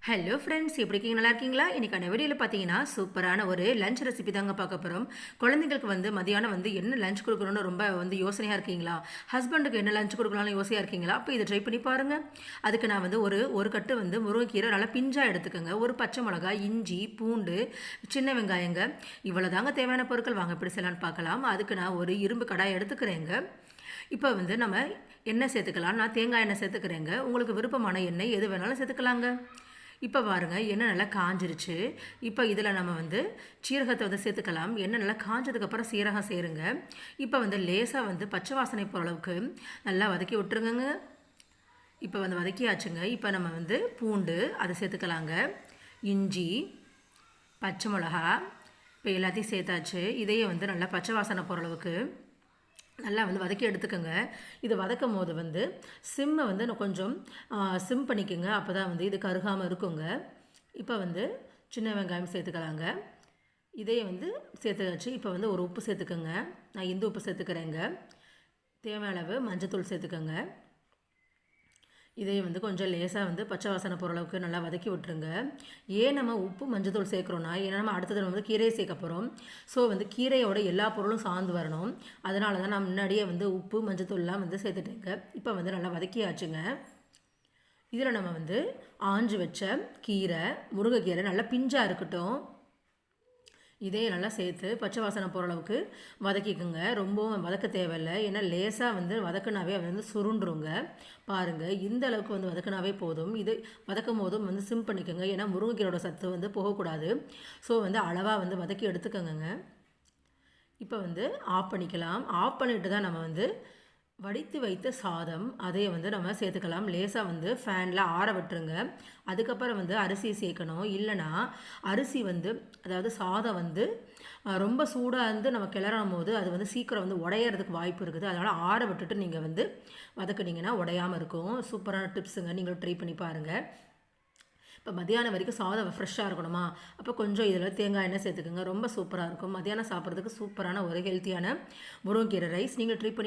Hello friends, எப்படி இருக்கீங்க? நல்லா இருக்கீங்களா? இன்னைக்கான வீடியோவில் பார்த்தீங்கன்னா சூப்பரான ஒரு லஞ்ச் ரெசிபி தாங்க பார்க்க போகிறோம். குழந்தைங்களுக்கு மதியானம் என்ன லஞ்ச் கொடுக்கணும்னு ரொம்ப யோசனையாக இருக்கீங்களா? ஹஸ்பண்டுக்கு என்ன லஞ்ச் கொடுக்கலாம்னு யோசனையாக இருக்கீங்களா? அப்போ இதை ட்ரை பண்ணி பாருங்கள். அதுக்கு நான் ஒரு கட்டு முருங்கைக்கீரை நல்லா பிஞ்சாக எடுத்துக்கோங்க. ஒரு பச்சை மிளகாய், இஞ்சி, பூண்டு, சின்ன வெங்காயங்க, இவ்வளோ தாங்க தேவையான பொருட்கள். வாங்க எப்படி செய்யலான்னு பார்க்கலாம். அதுக்கு நான் ஒரு இரும்பு கடாய் எடுத்துக்கிறேங்க. இப்போ நம்ம எண்ணெய் சேர்த்துக்கலாம். நான் தேங்காய் எண்ணெய் சேர்த்துக்கிறேங்க. உங்களுக்கு விருப்பமான எண்ணெய் எது வேணாலும் சேர்த்துக்கலாங்க. இப்போ பாருங்கள், எண்ணெய் நல்லா காஞ்சிருச்சு. இப்போ இதில் நம்ம சீரகத்தை சேர்த்துக்கலாம். எண்ணெய் நல்லா காஞ்சதுக்கப்புறம் சீரகம் சேருங்க. இப்போ லேசாக பச்சை வாசனை போகிற அளவுக்கு நல்லா வதக்கி விட்டுருங்க. இப்போ வதக்கியாச்சுங்க. இப்போ நம்ம பூண்டு அதை சேர்த்துக்கலாங்க. இஞ்சி, பச்சை மிளகா, இப்போ எல்லாத்தையும் சேர்த்தாச்சு. இதையே நல்லா பச்சை வாசனை போகிற அளவுக்கு நல்லா வதக்கி எடுத்துக்கோங்க. இது வதக்கும் போது சிம்மை கொஞ்சம் சிம் பண்ணிக்கோங்க. அப்போ தான் இது கருகாமல் இருக்குங்க. இப்போ சின்ன வெங்காயம் சேர்த்துக்கலாங்க. இதையே சேர்த்துக்காச்சு. இப்போ ஒரு உப்பு சேர்த்துக்கோங்க. நான் இந்த உப்பு சேர்த்துக்கிறேங்க. தேவையான அளவு மஞ்சத்தூள் சேர்த்துக்கோங்க. இதையும் கொஞ்சம் லேசாக பச்சை வாசனை போகிற அளவுக்கு நல்லா வதக்கி விட்டுருங்க. ஏன் நம்ம உப்பு மஞ்சத்தூள் சேர்க்குறோன்னா, ஏன்னா நம்ம அடுத்தது கீரையை சேர்க்க போகிறோம். ஸோ கீரையோட எல்லா பொருளும் சார்ந்து வரணும். அதனால தான் நான் முன்னாடியே உப்பு மஞ்சத்தூள்லாம் சேர்த்துட்டேங்க. இப்போ நல்லா வதக்கியாச்சுங்க. இதில் நம்ம ஆஞ்சு வச்ச கீரை, முருங்கைக்கீரை நல்லா பிஞ்சாக இருக்கட்டும். இதே நல்லா சேர்த்து பச்சை வாசனை போகிற அளவுக்கு வதக்கிக்குங்க. ரொம்பவும் வதக்க தேவையில்லை. ஏன்னா லேசாக வதக்குனாவே சுருண்டுருங்க. பாருங்கள், இந்த அளவுக்கு வதக்குனாவே போதும். இது வதக்கும் போதும் சிம் பண்ணிக்கோங்க. ஏன்னா முருங்கைக்கீரோட சத்து போகக்கூடாது. ஸோ அளவாக வதக்கி எடுத்துக்கோங்க. இப்போ ஆஃப் பண்ணிக்கலாம். ஆஃப் பண்ணிட்டு தான் நம்ம வடித்து வைத்த சாதம் அதையை நம்ம சேர்த்துக்கலாம். லேசாக ஃபேனில் ஆற விட்டுருங்க. அதுக்கப்புறம் அரிசி சேர்க்கணும். இல்லைனா அரிசி அதாவது சாதம் ரொம்ப சூடாக நம்ம கிளறும் போது அது சீக்கிரம் உடையிறதுக்கு வாய்ப்பு இருக்குது. அதனால் ஆற விட்டுட்டு நீங்கள் வதக்குனீங்கன்னா உடையாமல் இருக்கும். சூப்பரான டிப்ஸுங்க. நீங்களும் ட்ரை பண்ணி பாருங்கள். இப்போ மதியானம் வரைக்கும் சாதம் ஃப்ரெஷ்ஷாக இருக்கணுமா, அப்போ கொஞ்சம் இதில் தேங்காய் எண்ணெய் சேர்த்துக்குங்க. ரொம்ப சூப்பராக இருக்கும். மதியானம் சாப்பிட்றதுக்கு சூப்பரான ஒரு ஹெல்த்தியான முருங்கைக்கீரை ரைஸ். நீங்கள் ட்ரை பண்ணி